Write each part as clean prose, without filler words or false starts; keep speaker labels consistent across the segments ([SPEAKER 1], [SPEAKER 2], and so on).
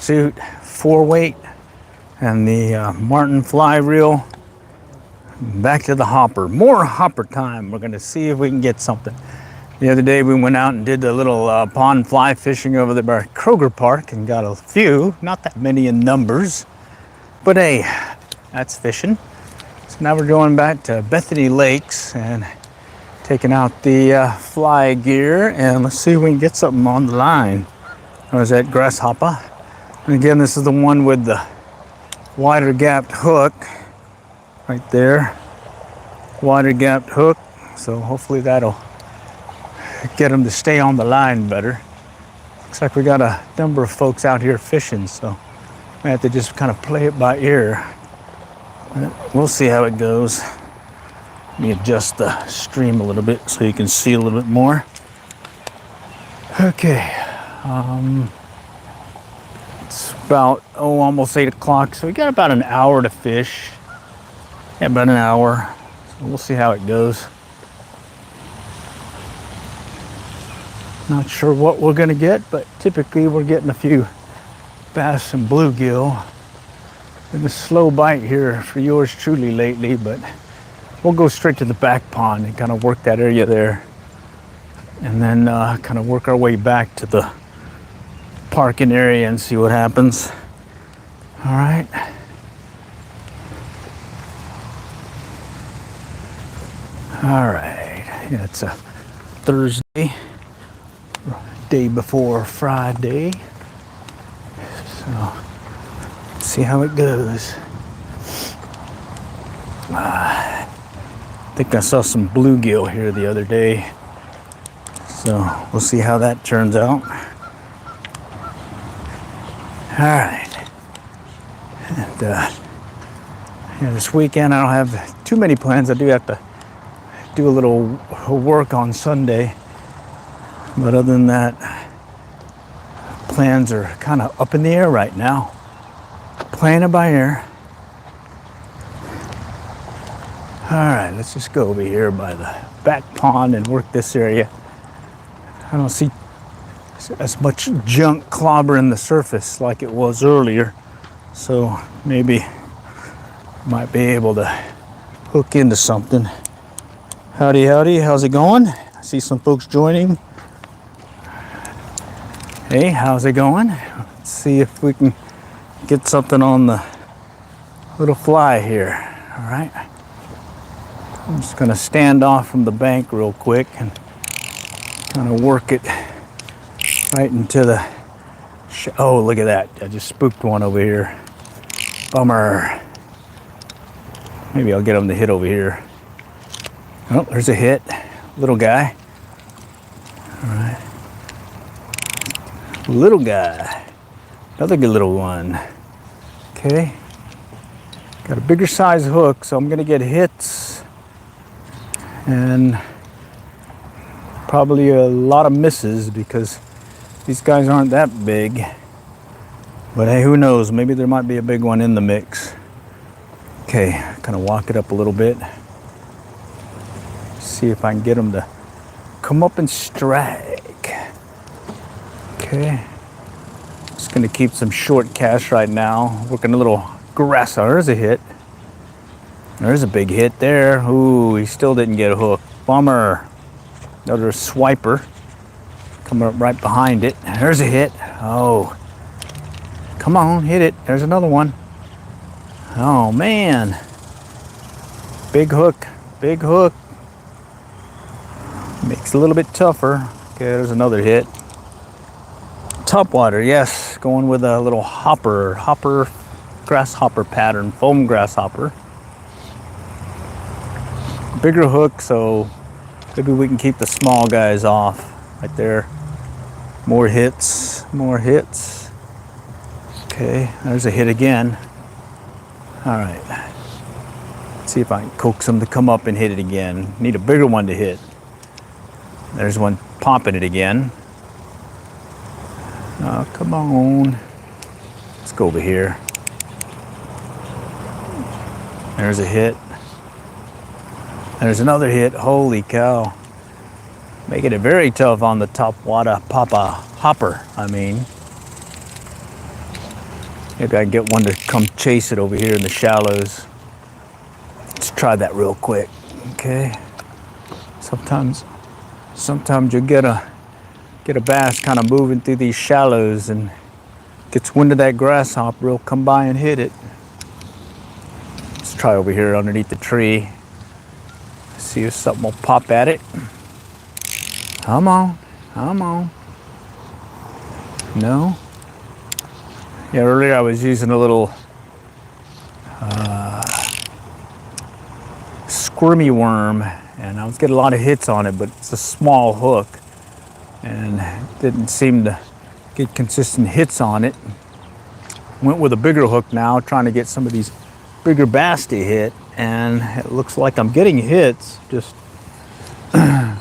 [SPEAKER 1] suit, 4-weight, and the Martin fly reel. Back to the hopper. More hopper time. We're gonna see if we can get something. The other day we went out and did a little pond fly fishing over there by Kroger Park and got a few, not that many in numbers, but hey, that's fishing. So now we're going back to Bethany Lakes and taking out the fly gear, and let's see if we can get something on the line. Or is that grasshopper? And again, this is the one with the wider gapped hook right there. Wider gapped hook. So hopefully that'll get them to stay on the line better. Looks like we got a number of folks out here fishing, so I have to just kind of play it by ear. We'll see how it goes. Let me adjust the stream a little bit so you can see a little bit more. Okay. It's about, almost 8 o'clock, so we got about an hour to fish. Yeah, about an hour. So we'll see how it goes. Not sure what we're gonna get, but typically we're getting a few bass and bluegill. Been a slow bite here for yours truly lately, but we'll go straight to the back pond and kind of work that area there. And then kind of work our way back to the parking area and see what happens. All right. All right. Yeah, it's a Thursday, day before Friday. So let's see how it goes. I think I saw some bluegill here the other day. So we'll see how that turns out. All right. And yeah, this weekend I don't have too many plans. I do have to do a little work on Sunday. But other than that, plans are kind of up in the air right now. Playing it by ear. All right, let's just go over here by the back pond and work this area. I don't see as much junk clobbering the surface like it was earlier, so maybe might be able to hook into something. Howdy, howdy, how's it going? I see some folks joining. Hey, how's it going? Let's see if we can get something on the little fly here. All right. I'm just gonna stand off from the bank real quick and kind of work it right into the oh, look at that. I just spooked one over here. Bummer. Maybe I'll get him to hit over here. Oh, there's a hit. Little guy. All right. Little guy. Another good little one. Okay. Got a bigger size hook, so I'm gonna get hits and probably a lot of misses because these guys aren't that big. But hey, who knows? Maybe there might be a big one in the mix. Okay, kind of walk it up a little bit. See if I can get them to come up and strike. Okay. Just gonna keep some short cast right now. Working a little grass. Oh, there's a hit. There's a big hit there. Ooh, he still didn't get a hook. Bummer. Another swiper. Coming up right behind it. There's a hit. Oh. Come on, hit it. There's another one. Oh, man. Big hook. Big hook. Makes it a little bit tougher. Okay, there's another hit. Topwater, yes. Going with a little hopper, grasshopper pattern, foam grasshopper. Bigger hook, so maybe we can keep the small guys off. Right there. More hits, more hits. Okay, there's a hit again. All right. Let's see if I can coax them to come up and hit it again. Need a bigger one to hit. There's one popping it again. Oh, come on. Let's go over here. There's a hit. There's another hit. Holy cow. Making it very tough on the top water hopper, I mean. Maybe I can get one to come chase it over here in the shallows. Let's try that real quick. Okay. Sometimes you'll get a bass kind of moving through these shallows and gets wind of that grasshopper, he'll come by and hit it. Let's try over here underneath the tree. See if something will pop at it. Come on, come on. No? Yeah, earlier I was using a little squirmy worm, and I was getting a lot of hits on it, but it's a small hook and didn't seem to get consistent hits on it. Went with a bigger hook now, trying to get some of these bigger bass to hit, and it looks like I'm getting hits, just I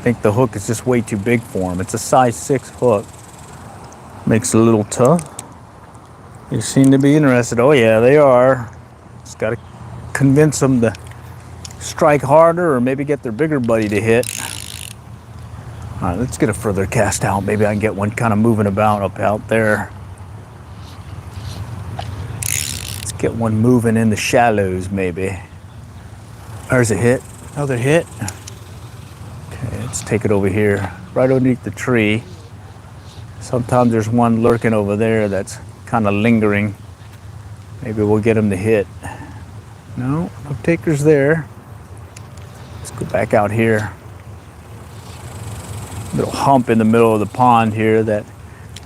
[SPEAKER 1] think the hook is just way too big for him. It's a size 6 hook. Makes it a little tough. They seem to be interested. Oh yeah, they are. Just got to convince them to strike harder or maybe get their bigger buddy to hit. All right, let's get a further cast out. Maybe I can get one kind of moving about up out there. Let's get one moving in the shallows maybe. There's a hit, another hit. Okay, let's take it over here, right underneath the tree. Sometimes there's one lurking over there that's kind of lingering. Maybe we'll get him to hit. No takers there. Let's go back out here. Little hump in the middle of the pond here that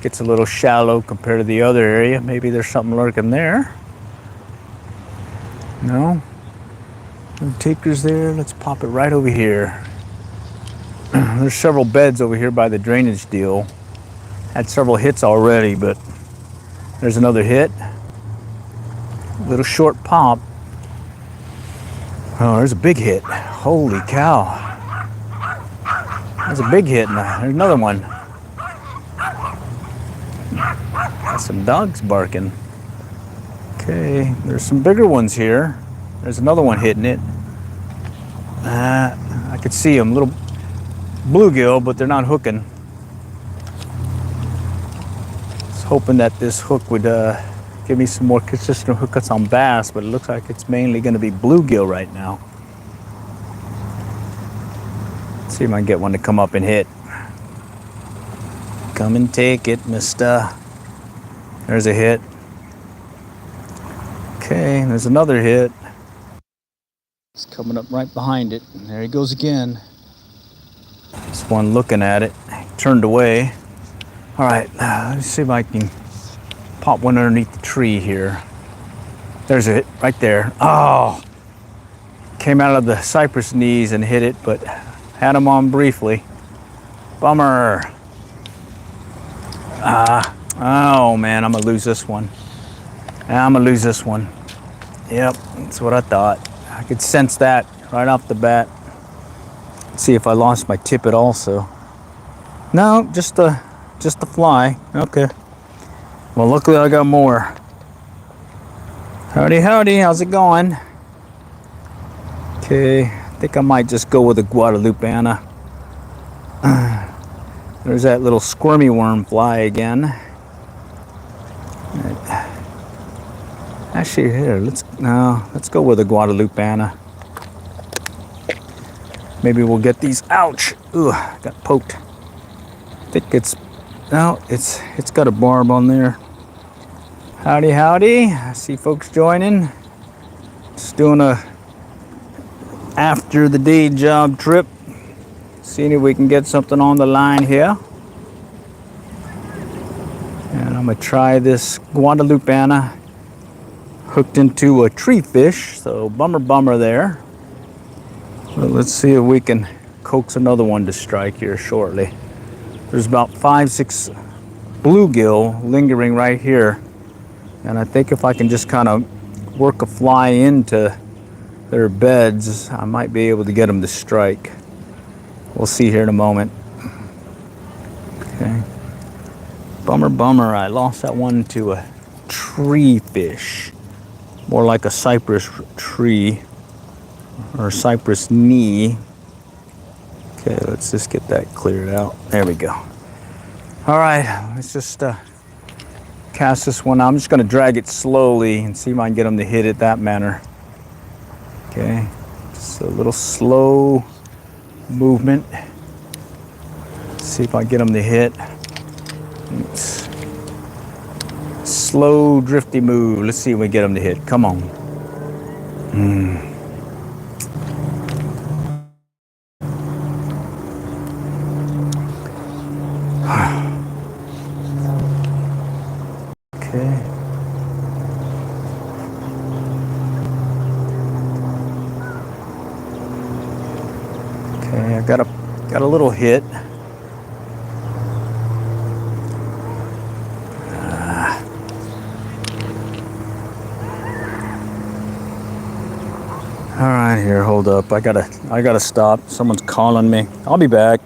[SPEAKER 1] gets a little shallow compared to the other area. Maybe there's something lurking there. No takers there. Let's pop it right over here. There's several beds over here by the drainage deal. Had several hits already, but there's another hit. Little short pop. Oh, there's a big hit. Holy cow. There's a big hit, and there's another one. Got some dogs barking. Okay, there's some bigger ones here. There's another one hitting it. I could see them, little bluegill, but they're not hooking. I was hoping that this hook would give me some more consistent hookups on bass, but it looks like it's mainly going to be bluegill right now. Let's see if I can get one to come up and hit. Come and take it, mister. There's a hit. Okay, there's another hit. It's coming up right behind it. And there he goes again. This one looking at it. Turned away. All right, let's see if I can pop one underneath the tree here. There's it, right there. Oh, came out of the cypress knees and hit it, but had him on briefly. Bummer. Oh man, I'm gonna lose this one. I'm gonna lose this one. Yep, that's what I thought. I could sense that right off the bat. Let's see if I lost my tippet also. No, just the fly. Okay. Well, luckily I got more. Howdy, howdy, how's it going? Okay, I think I might just go with a Guadalupeana. There's that little squirmy worm fly again. Actually, here, let's go with a Guadalupeana. Maybe we'll get these. Ouch! Ooh, got poked. I think it's got a barb on there. Howdy, howdy. I see folks joining. Just doing a after the day job trip. Seeing if we can get something on the line here. And I'm gonna try this Guadalupeana hooked into a tree fish, so bummer there. But let's see if we can coax another one to strike here shortly. There's about 5-6 bluegill lingering right here. And I think if I can just kind of work a fly into their beds, I might be able to get them to strike. We'll see here in a moment. Okay. Bummer, I lost that one to a tree fish. More like a cypress tree or cypress knee. Okay, let's just get that cleared out. There we go. All right, let's just cast this one out. I'm just going to drag it slowly and see if I can get them to hit it that manner. Okay, just a little slow movement. Let's see if I get them to hit. Oops. Slow, drifty move. Let's see if we get them to hit. Come on. Okay. Okay, I got a little hit. All right, here, hold up. I gotta stop. Someone's calling me. I'll be back.